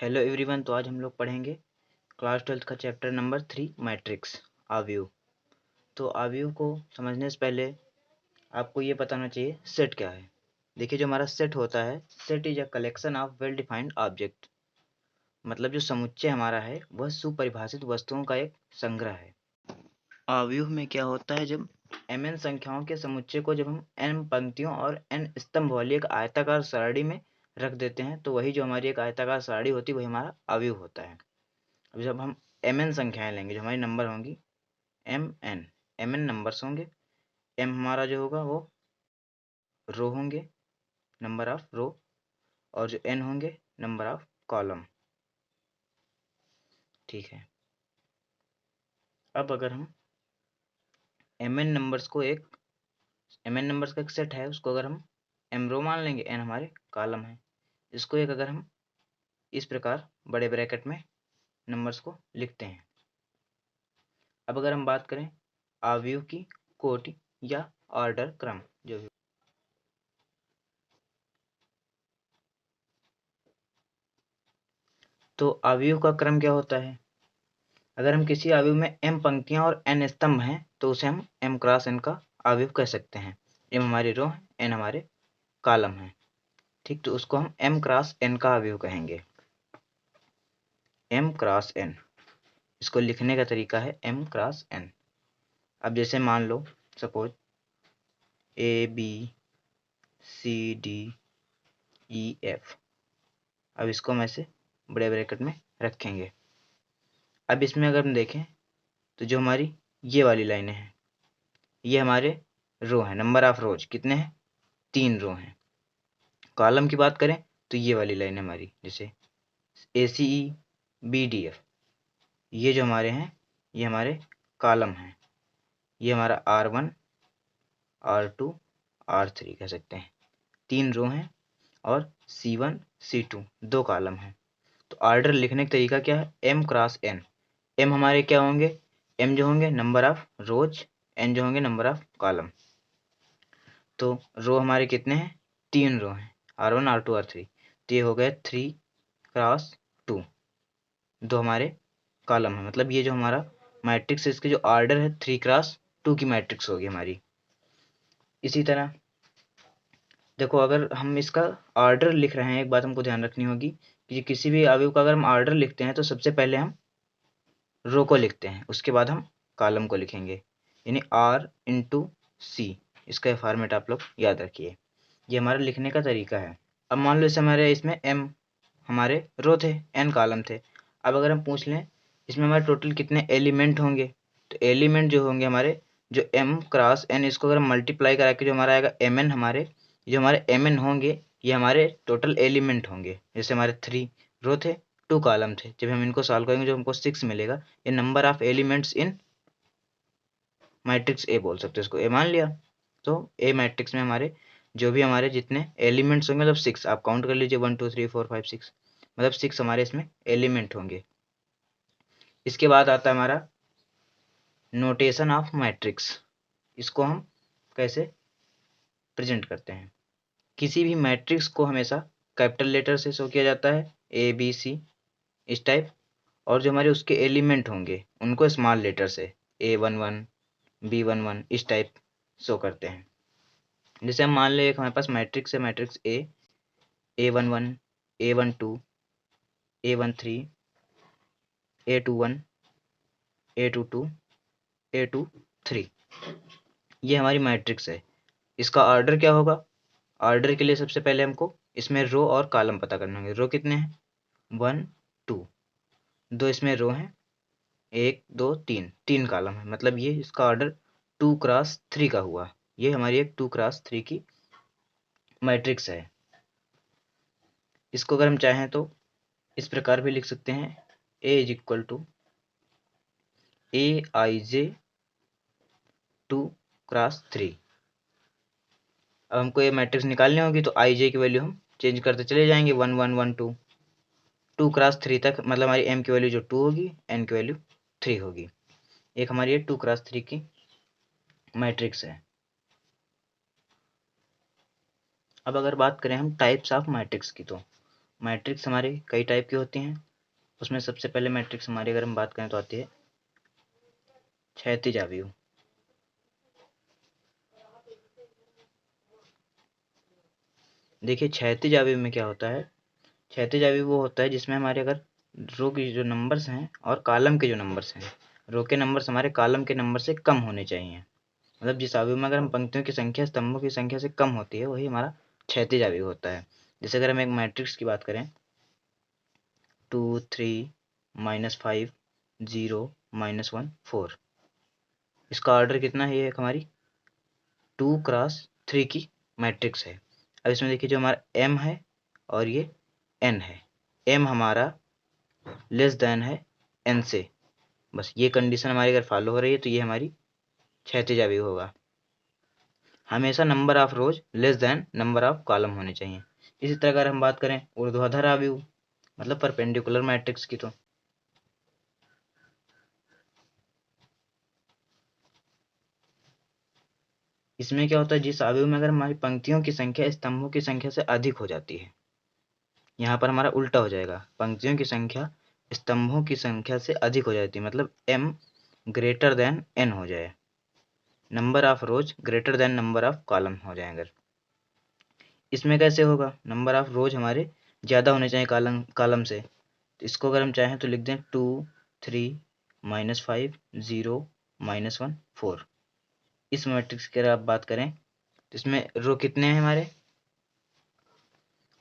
Hello everyone. तो आज हम लोग पढ़ेंगे क्लास 12th का चैप्टर नंबर 3 मैट्रिक्स आव्यूह। तो आव्यूह को समझने से पहले आपको ये बताना चाहिए सेट क्या है। देखिए, जो हमारा सेट होता है, set is a collection of well defined object. मतलब जो समुच्चय हमारा है वह सुपरिभाषित वस्तुओं का एक संग्रह है। आव्यूह में क्या होता है, जब mn संख्याओं के समुच्चय को जब हम n पंक्तियों और n स्तंभ वाली एक आयताकार सारणी में रख देते हैं तो वही जो हमारी एक आयताकार सारणी होती है वही हमारा आव्यूह होता है। अब जब हम mn संख्याएं लेंगे, जो हमारी नंबर होंगी mn नंबर्स होंगे। m हमारा जो होगा वो रो होंगे, नंबर ऑफ रो, और जो n होंगे नंबर ऑफ कॉलम। ठीक है। अब अगर हम mn नंबर्स का एक सेट है, उसको अगर हम m रो मान लेंगे, n हमारे कॉलम है, इसको एक अगर हम इस प्रकार बड़े ब्रैकेट में नंबर्स को लिखते हैं। अब अगर हम बात करें आव्यूह की कोटि या ऑर्डर क्रम, जो भी, तो आव्यूह का क्रम क्या होता है। अगर हम किसी आव्यूह में m पंक्तियां और n स्तंभ हैं तो उसे हम m क्रॉस n का आव्यूह कह सकते हैं। m हमारी रो है, n हमारे कॉलम है। ठीक, तो उसको हम m क्रॉस n का आव्यूह कहेंगे। m क्रॉस n, इसको लिखने का तरीका है m क्रॉस n। अब जैसे मान लो सपोज ABCDEF, अब इसको हम ऐसे बड़े ब्रैकेट में रखेंगे। अब इसमें अगर हम देखें तो जो हमारी ये वाली लाइनें हैं ये हमारे रो हैं, नंबर ऑफ रोज कितने हैं, 3 रो हैं। कॉलम की बात करें तो ये वाली लाइन हमारी, जैसे ACEBDF, ये जो हमारे हैं ये हमारे कॉलम हैं। ये हमारा R1 R2 R3 कह सकते हैं, 3 रो हैं, और C1 C2 2 कॉलम हैं। तो ऑर्डर लिखने का तरीका क्या है, m क्रॉस n। m हमारे क्या होंगे, m जो होंगे नंबर ऑफ रोज, n जो होंगे नंबर ऑफ कॉलम। तो रो हमारे कितने हैं, 3 रो हैं, R1 R2 R3। तो ये हो गए 3 क्रॉस 2, 2 हमारे कॉलम है। मतलब ये जो हमारा मैट्रिक्स है इसके जो ऑर्डर है 3 क्रॉस 2 की मैट्रिक्स होगी हमारी। इसी तरह देखो, अगर हम इसका ऑर्डर लिख रहे हैं, एक बात हमको ध्यान रखनी होगी कि किसी भी आव्यूह का अगर हम ऑर्डर लिखते हैं तो सबसे पहले हम रो को लिखते हैं, उसके बाद हम कॉलम को लिखेंगे, यानी R/C। इसका फॉर्मेट आप लोग याद रखिए, ये हमारा लिखने का तरीका है। अब मान लो इस हमारे इसमें m हमारे रो थे, n कॉलम थे। अब अगर हम पूछ लें इसमें हमारे टोटल कितने एलिमेंट होंगे, तो एलिमेंट जो होंगे हमारे, जो m क्रॉस n, इसको अगर हम मल्टीप्लाई करा के जो हमारा आएगा mn, हमारे जो हमारे mn होंगे ये हमारे टोटल एलिमेंट होंगे। जैसे हमारे 3 रो थे, 2 कॉलम थे, जब हम इनको सॉल्व करेंगे जो हमको 6 मिलेगा। ये number of elements in matrix A बोल सकते हैं, इसको ए मान लिया। तो ए मैट्रिक्स में हमारे जो भी हमारे जितने एलिमेंट्स होंगे, मतलब 6 आप काउंट कर लीजिए, 1 2 3 4 5 6, मतलब 6 हमारे इसमें एलिमेंट होंगे। इसके बाद आता है हमारा नोटेशन ऑफ मैट्रिक्स। इसको हम कैसे प्रेजेंट करते हैं। किसी भी मैट्रिक्स को हमेशा कैपिटल लेटर से शो किया जाता है, ABC इस टाइप, और जो हमारे उसके एलिमेंट होंगे उनको स्मॉल लेटर से A11 B11 इस टाइप शो करते हैं। जैसे हम मान लें एक हमारे पास मैट्रिक्स है, matrix A11 A12 A13 A21 A22 A23, ये हमारी मैट्रिक्स है। इसका ऑर्डर क्या होगा, ऑर्डर के लिए सबसे पहले हमको इसमें रो और कॉलम पता करना होंगे। रो कितने हैं, 1 2, 2 इसमें रो हैं, 1 2 3, 3 कॉलम है। मतलब ये इसका ऑर्डर 2 क्रॉस 3 का हुआ। ये हमारी एक 2 क्रॉस 3 की मैट्रिक्स है। इसको अगर हम चाहें तो इस प्रकार भी लिख सकते हैं, A is equal to AIJ 2 cross 3। अब हमको ये मैट्रिक्स निकालनी होगी तो IJ की वैल्यू हम चेंज करते चले जाएंगे, 1 1 1 2, 2 क्रॉस 3 तक, मतलब हमारी M की वैल्यू जो 2 होगी, N की वैल्यू 3 होगी। एक हमारी ये 2 क्रॉस 3 की मैट्रिक्स है। अब अगर बात करें हम टाइप्स ऑफ मैट्रिक्स की, तो मैट्रिक्स हमारे कई टाइप की होती हैं। उसमें सबसे पहले मैट्रिक्स हमारी अगर हम बात करें तो आती है क्षैतिज अवयव। देखिए क्षैतिज अवयव में क्या होता है, क्षैतिज अवयव वो होता है जिसमें हमारे अगर रो की जो नंबर्स हैं और कॉलम के जो नंबर्स हैं, रो के नंबर्स हमारे कॉलम के नंबर से कम होने चाहिए। मतलब जिस अवयव में अगर हम पंक्तियों की संख्या स्तंभों की संख्या से कम होती है वही हमारा क्षैतिज अवयव होता है। जैसे अगर हम एक मैट्रिक्स की बात करें 2 3 -5 0 -1 4, इसका ऑर्डर कितना है, ये एक हमारी 2x3 की मैट्रिक्स है। अब इसमें देखिए जो हमारा m है और ये n है, m हमारा लेस देन है n से, बस ये कंडीशन हमारी अगर फॉलो हो रही है तो ये हमारी क्षैतिज अवयव होगा। हमेशा number of rose less than number of column होने चाहिए। इसी तरह अगर हम बात करें ऊर्ध्वाधर अवयव मतलब परपेंडिकुलर मैट्रिक्स की, तो इसमें क्या होता है, जिस अवयव में अगर हमारी पंक्तियों की संख्या स्तंभों की संख्या से अधिक हो जाती है, यहाँ पर हमारा उल्टा हो जाएगा, पंक्तियों की संख्या स्तंभों की संख्या से अधिक हो जाती है, मतलब m ग्रेटर देन n हो जाए, number of rose greater than number of column हो जाए। अगर इसमें कैसे होगा, नंबर ऑफ रोज हमारे ज़्यादा होने चाहिए कॉलम से, तो इसको अगर हम चाहें तो लिख दें 2 3 -5 0 -1 4। इस मैट्रिक्स की अगर आप बात करें तो इसमें रो कितने हैं हमारे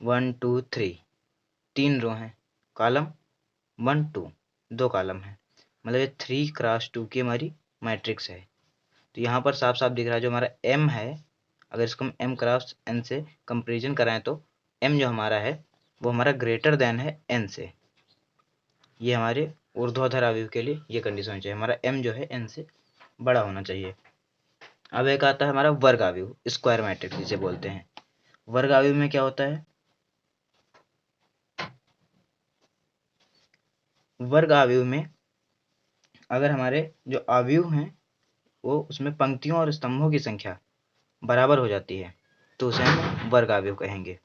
1 2 3, 3 रो हैं, कॉलम 1 2 2 कॉलम है, मतलब ये 3x2 की हमारी मैट्रिक्स है। तो यहाँ पर साफ साफ दिख रहा है जो हमारा m है, अगर इसको हम m क्रॉस n से कंपेरिजन कराएं तो m जो हमारा है वो हमारा ग्रेटर देन है n से। ये हमारे ऊर्ध्वाधर अवयव के लिए ये कंडीशन होनी चाहिए, हमारा m जो है n से बड़ा होना चाहिए। अब एक आता है हमारा वर्ग अवयव, स्क्वायर मैट्रिक्स जिसे बोलते हैं। वर्ग अवयव में क्या होता है, वर्ग अवयव में अगर हमारे जो अवयव हैं वो उसमें पंक्तियों और स्तंभों की संख्या बराबर हो जाती है तो उसे हम वर्ग अवयव कहेंगे।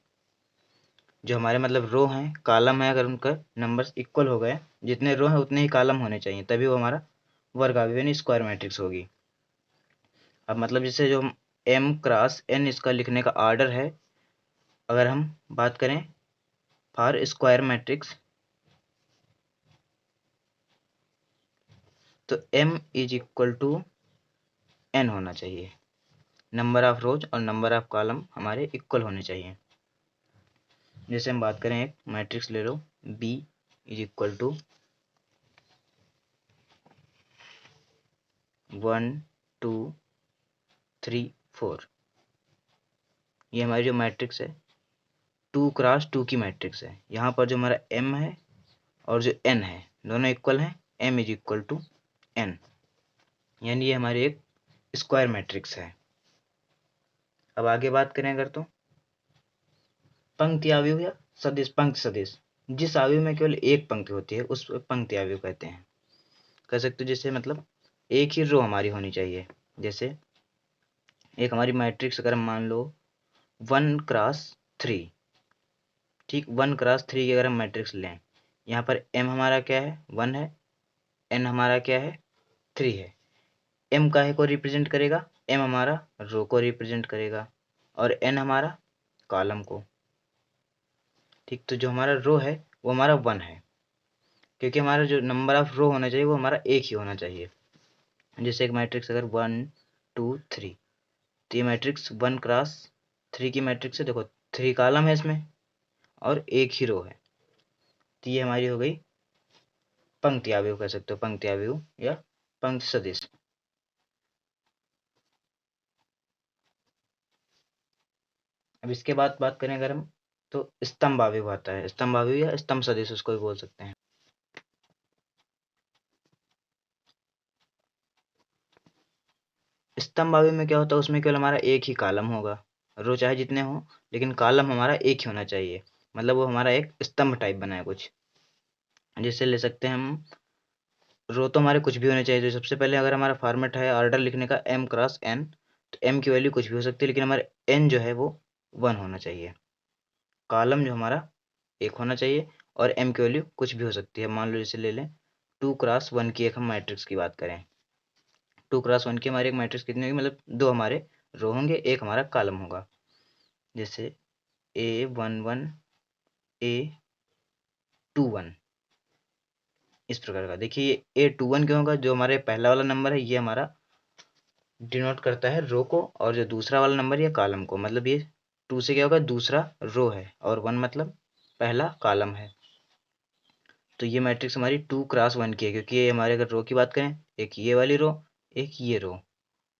जो हमारे मतलब रो हैं कॉलम है, अगर उनका नंबर्स इक्वल हो गए, जितने रो हैं उतने ही कॉलम होने चाहिए, तभी वो हमारा वर्ग अवयव यानी स्क्वायर मैट्रिक्स होगी। अब मतलब जैसे जो m क्रॉस n इसका लिखने का ऑर्डर है, अगर हम बात करें फॉर स्क्वायर मैट्रिक्स तो m is equal to n होना चाहिए, नंबर ऑफ रोज और नंबर ऑफ कॉलम हमारे इक्वल होने चाहिए। जैसे हम बात करें एक मैट्रिक्स ले लो b इज इक्वल टू 1 2 3 4, ये हमारी जो मैट्रिक्स है 2x2 की मैट्रिक्स है। यहाँ पर जो हमारा m है और जो n है दोनों इक्वल हैं, m is equal to n, यानी ये हमारी एक स्क्वायर मैट्रिक्स है। अब आगे बात करें अगर तो पंक्ति अवयव या सदिश, पंक्ति सदिश, जिस अवयव में केवल एक पंक्ति होती है उस पंक्ति अवयव कहते हैं। कह सकते हो जैसे मतलब एक ही रो हमारी होनी चाहिए। जैसे एक हमारी मैट्रिक्स अगर हम मान लो 1x3, ठीक 1x3 की अगर हम मैट्रिक्स लें, यहाँ पर m हमारा क्या है 1 है, n हमारा क्या है 3 है, m काहे को रिप्रेजेंट करेगा, m हमारा रो को रिप्रेजेंट करेगा और n हमारा कॉलम को। ठीक, तो जो हमारा रो है वो हमारा 1 है, क्योंकि हमारा जो नंबर ऑफ रो होना चाहिए वो हमारा एक ही होना चाहिए। जैसे एक मैट्रिक्स अगर 1 2 3, तो ये मैट्रिक्स 1x3 की मैट्रिक्स है, देखो 3 कॉलम है इसमें और एक ही रो है, तो ये हमारी हो गई पंक्ति अवयव, कह सकते हो पंक्ति अवयव या पंक्ति सदिश। अब इसके बाद बात करें अगर हम तो स्तंभ अवयव आता है, स्तंभ अवयव या स्तंभ सदिश उसको भी बोल सकते हैं। स्तंभ अवयव में क्या होता है, उसमें केवल हमारा एक ही कॉलम होगा, रो चाहे जितने हो लेकिन कॉलम हमारा एक ही होना चाहिए, मतलब वो हमारा एक स्तंभ टाइप बना है कुछ। जैसे ले सकते हैं हम रो तो हमारे कुछ भी होने चाहिए, तो सबसे पहले अगर हमारा फॉर्मेट है ऑर्डर लिखने का m×n, तो m की वैल्यू कुछ भी हो सकती है लेकिन हमारे n जो है वो 1 होना चाहिए। कॉलम जो हमारा 1 होना चाहिए और m की वैल्यू कुछ भी हो सकती है। मान लो जैसे ले लें 2x1 की एक हम मैट्रिक्स की बात करें, 2x1 की हमारी एक मैट्रिक्स कितनी होगी, मतलब 2 हमारे रो होंगे, 1 हमारा कॉलम होगा। जैसे A11 A21 इस प्रकार का। देखिए ये A21 क्यों होगा, जो हमारे पहला वाला नंबर है ये हमारा डिनोट करता है रो को, और जो दूसरा वाला नंबर ये कॉलम को, मतलब ये 2 से क्या होगा, दूसरा रो है, और 1 मतलब पहला कॉलम है। तो ये मैट्रिक्स हमारी 2x1 की है, क्योंकि ये हमारे अगर रो की बात करें, एक ये वाली रो, एक ये रो,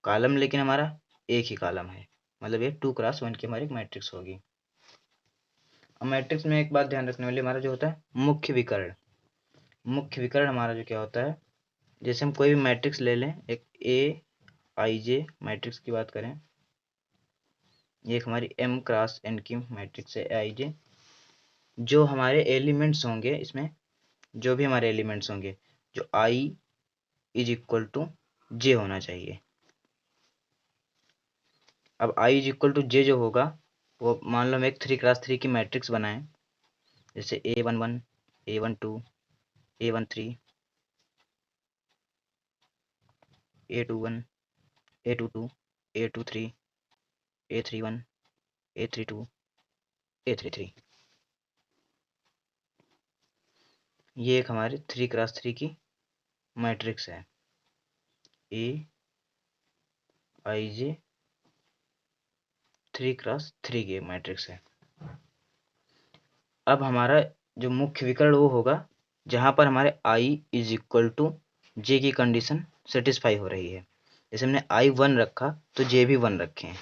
कॉलम लेकिन हमारा एक ही कॉलम है, मतलब ये 2x1 की हमारी मैट्रिक्स होगी। अब मैट्रिक्स में एक बात ध्यान रखने वाली हमारा जो होता है मुख्य विकर्ण। मुख्य विकर्ण हमारा जो क्या होता है, जैसे हम कोई भी मैट्रिक्स ले लें, एक ए आई जे मैट्रिक्स की बात करें, ये एक हमारी m क्रॉस n की मैट्रिक्स है आई जे। जो हमारे एलिमेंट्स होंगे इसमें, जो भी हमारे एलिमेंट्स होंगे, जो i इज इक्वल टू जे होना चाहिए। अब i इज इक्वल टू जे जो होगा, वो मान लो हम एक 3x3 की मैट्रिक्स बनाएं, जैसे A11 A12 A13 A21 A22 A23 A31 A32 A33। ये एक हमारे 3x3 की मैट्रिक्स है, ए आई जे 3x3 की मैट्रिक्स है। अब हमारा जो मुख्य विकर्ण वो होगा जहाँ पर हमारे i इज इक्वल टू जे की कंडीशन सेटिस्फाई हो रही है। जैसे हमने i 1 रखा तो जे भी 1 रखें।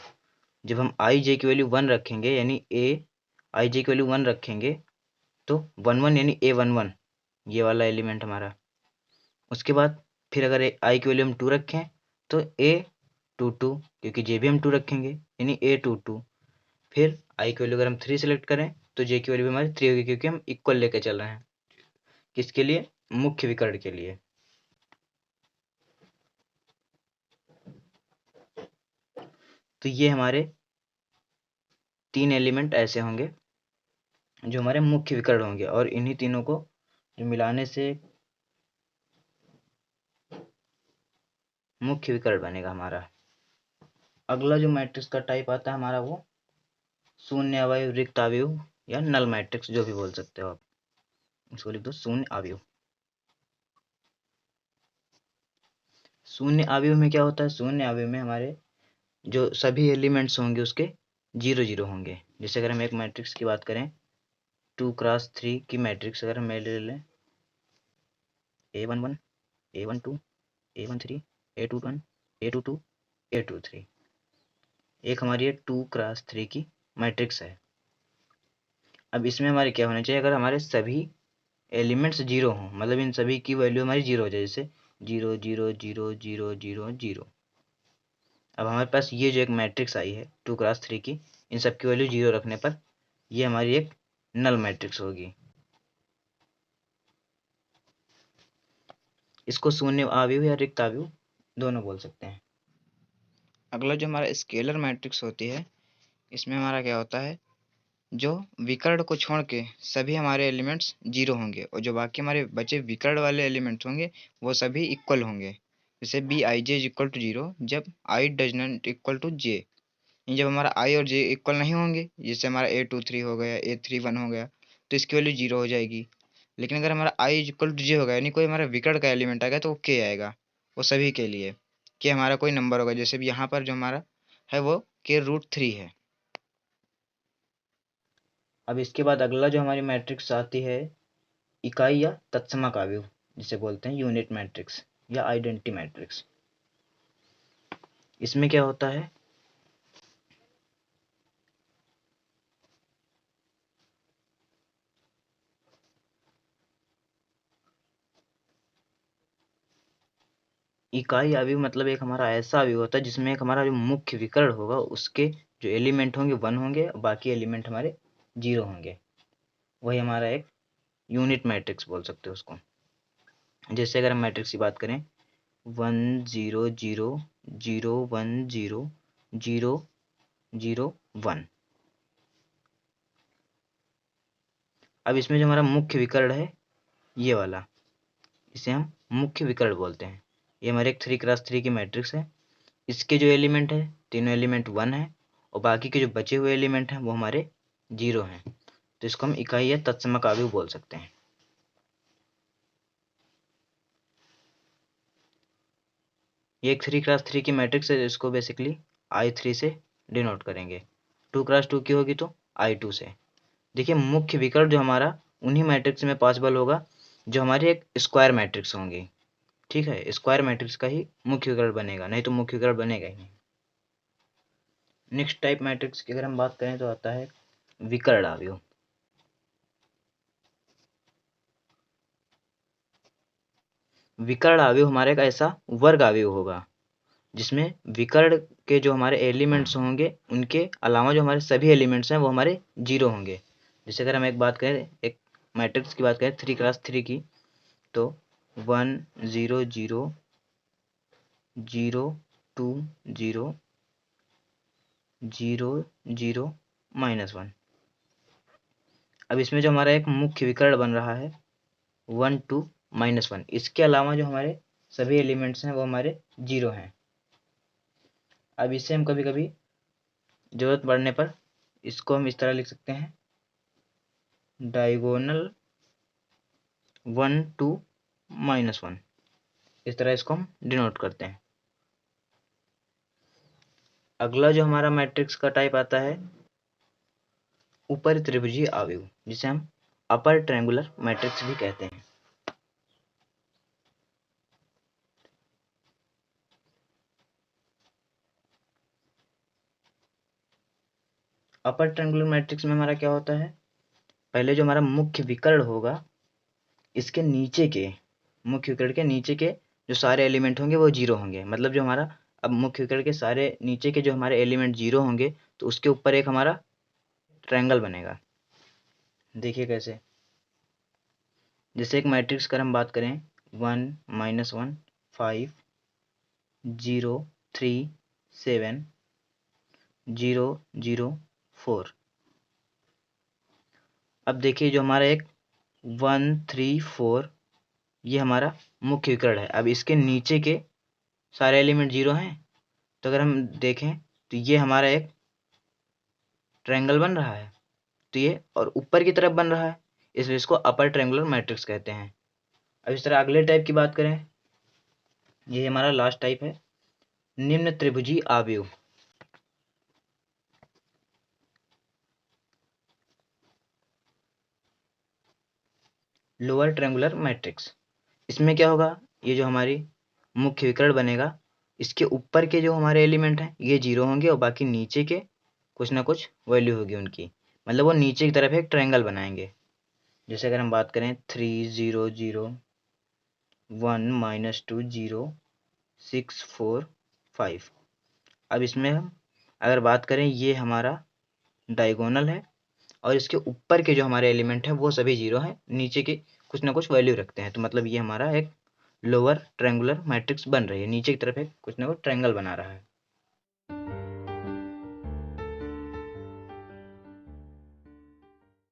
जब हम i j की वैल्यू 1 रखेंगे, यानी a i j की वैल्यू 1 रखेंगे, तो 1 1 यानी A11 ये वाला एलिमेंट हमारा। उसके बाद फिर अगर i की वैल्यू हम 2 रखें तो A22, क्योंकि जे भी हम 2 रखेंगे यानी A22। फिर i की वैल्यू अगर हम 3 सेलेक्ट करें तो j की वैल्यू भी हमारी 3 होगी, क्योंकि हम इक्वल लेके चल रहे हैं। किसके लिए, मुख्य विकर्ण के लिए। तो ये हमारे 3 एलिमेंट ऐसे होंगे जो हमारे मुख्य विकर्ण होंगे, और इन्हीं तीनों को जो मिलाने से मुख्य विकर्ण बनेगा हमारा। अगला जो मैट्रिक्स का टाइप आता है हमारा, वो शून्य अवयव रिक्त अवयव या नल मैट्रिक्स जो भी बोल सकते हो आप। इसको लिख दो शून्य अवयव। शून्य अवयव में क्या होता है, शून्य अवयव में हमारे जो सभी एलिमेंट्स होंगे उसके 0 0 होंगे। जैसे अगर हम एक मैट्रिक्स की बात करें, 2x3 की मैट्रिक्स अगर हम ले लें, A11 A12 A13 A21 A22 A23, एक हमारी ये 2x3 की मैट्रिक्स है। अब इसमें हमारे क्या होना चाहिए, अगर हमारे सभी एलिमेंट्स 0 हों, मतलब इन सभी की वैल्यू हमारी 0 हो जाए, जैसे 0 0 0 0 0 0। अब हमारे पास ये जो एक मैट्रिक्स आई है 2x3 की, इन सब की वैल्यू 0 रखने पर ये हमारी एक नल मैट्रिक्स होगी। इसको शून्य अवयव या रिक्त अवयव दोनों बोल सकते हैं। अगला जो हमारा स्केलर मैट्रिक्स होती है, इसमें हमारा क्या होता है, जो विकर्ण को छोड़ के सभी हमारे एलिमेंट्स 0 होंगे, और जो बाकी हमारे बचे विकर्ण वाले एलिमेंट्स होंगे वो सभी इक्वल होंगे। जैसे B I J is equal to 0 जब I does not equal to J. जब हमारा आई और जे इक्वल नहीं होंगे, जैसे हमारा A23 हो गया A31 हो गया, तो इसकी वैल्यू 0 हो जाएगी। लेकिन अगर हमारा आई इज इक्वल टू जे होगा, यानी कोई हमारा विकर्ण का एलिमेंट आ गया, तो वो के आएगा, वो सभी के लिए के हमारा कोई नंबर होगा। जैसे भी यहाँ पर जो हमारा है वो के√3 है। अब इसके बाद अगला जो हमारी मैट्रिक्स आती है, इकाई या तत्समक अवयव जिसे बोलते हैं यूनिट मैट्रिक्स या आइडेंटिटी मैट्रिक्स। इसमें क्या होता है, इकाई अवयव मतलब एक हमारा ऐसा अवयव होता है जिसमें एक हमारा जो मुख्य विकर्ण होगा उसके जो एलिमेंट होंगे 1 होंगे, बाकी एलिमेंट हमारे 0 होंगे। वही हमारा एक यूनिट मैट्रिक्स बोल सकते हो उसको। जैसे अगर हम मैट्रिक्स की बात करें 1 0 0 0 1 0 0 0 1। अब इसमें जो हमारा मुख्य विकर्ण है ये वाला, इसे हम मुख्य विकर्ण बोलते हैं। ये हमारे एक 3x3 की मैट्रिक्स है। इसके जो एलिमेंट है, तीनों एलिमेंट 1 है और बाकी के जो बचे हुए एलिमेंट हैं वो हमारे 0 हैं। तो इसको हम इकाई या तत्समक अवयव बोल सकते हैं। ये एक 3x3 की मैट्रिक्स है, इसको बेसिकली I3 से डिनोट करेंगे। 2x2 की होगी तो I2 से। देखिए मुख्य विकर्ण जो हमारा उन्हीं मैट्रिक्स में पॉसिबल होगा जो हमारी एक स्क्वायर मैट्रिक्स होंगी। ठीक है, स्क्वायर मैट्रिक्स का ही मुख्य विकर्ण बनेगा, नहीं तो मुख्य विकर्ण बनेगा ही नहीं। नेक्स्ट टाइप मैट्रिक्स की अगर हम बात करें तो आता है विकर्ण अवयव। विकर्ण अवयव हमारे का ऐसा वर्ग अवयव होगा जिसमें विकर्ण के जो हमारे एलिमेंट्स होंगे उनके अलावा जो हमारे सभी एलिमेंट्स हैं वो हमारे 0 होंगे। जैसे अगर हम एक बात करें, एक मैट्रिक्स की बात करें 3x3 की, तो 1 0 0 0 2 0 0 0 -1। अब इसमें जो हमारा एक मुख्य विकर्ण बन रहा है 1 2 -1, इसके अलावा जो हमारे सभी एलिमेंट्स हैं वो हमारे 0 हैं। अब इसे हम कभी कभी जरूरत पड़ने पर इसको हम इस तरह लिख सकते हैं, डायगोनल 1 2 -1। इस तरह इसको हम डिनोट करते हैं। अगला जो हमारा मैट्रिक्स का टाइप आता है ऊपर त्रिभुजीय अवयव, जिसे हम अपर ट्रायंगुलर मैट्रिक्स भी कहते हैं। अपर ट्रायंगुलर मैट्रिक्स में हमारा क्या होता है, पहले जो हमारा मुख्य विकर्ण होगा इसके नीचे के, मुख्य विकर्ण के नीचे के जो सारे एलिमेंट होंगे वो 0 होंगे। मतलब जो हमारा अब मुख्य विकर्ण के सारे नीचे के जो हमारे एलिमेंट 0 होंगे तो उसके ऊपर एक हमारा ट्रायंगल बनेगा। देखिए कैसे, जैसे एक मैट्रिक्स का हम बात करें 1 -1 5 0 3 7 0 0 4। अब देखिए जो हमारा एक 1 3 4 ये हमारा मुख्य विकर्ण है। अब इसके नीचे के सारे एलिमेंट 0 हैं, तो अगर हम देखें तो ये हमारा एक ट्रायंगल बन रहा है, तो ये और ऊपर की तरफ बन रहा है, इसलिए इसको अपर ट्रायंगुलर मैट्रिक्स कहते हैं। अब इस तरह अगले टाइप की बात करें, ये हमारा लास्ट टाइप है निम्न त्रिभुजीय अवयव। Lower triangular matrix. इसमें क्या होगा, ये जो हमारी मुख्य विकर्ण बनेगा इसके ऊपर के जो हमारे एलिमेंट हैं ये 0 होंगे और बाकी नीचे के कुछ ना कुछ वैल्यू होगी उनकी। मतलब वो नीचे की तरफ एक ट्रायंगल बनाएंगे। जैसे अगर हम बात करें 3 0 0 1 -2 0 6 4 5। अब इसमें हम अगर बात करें ये हमारा डायगोनल है और इसके ऊपर के जो हमारे एलिमेंट हैं वो सभी 0 हैं, नीचे के कुछ ना कुछ वैल्यू रखते हैं। तो मतलब ये हमारा एक लोअर ट्रायंगुलर मैट्रिक्स बन रही है, नीचे की तरफ एक कुछ ना कुछ ट्रायंगल बना रहा है।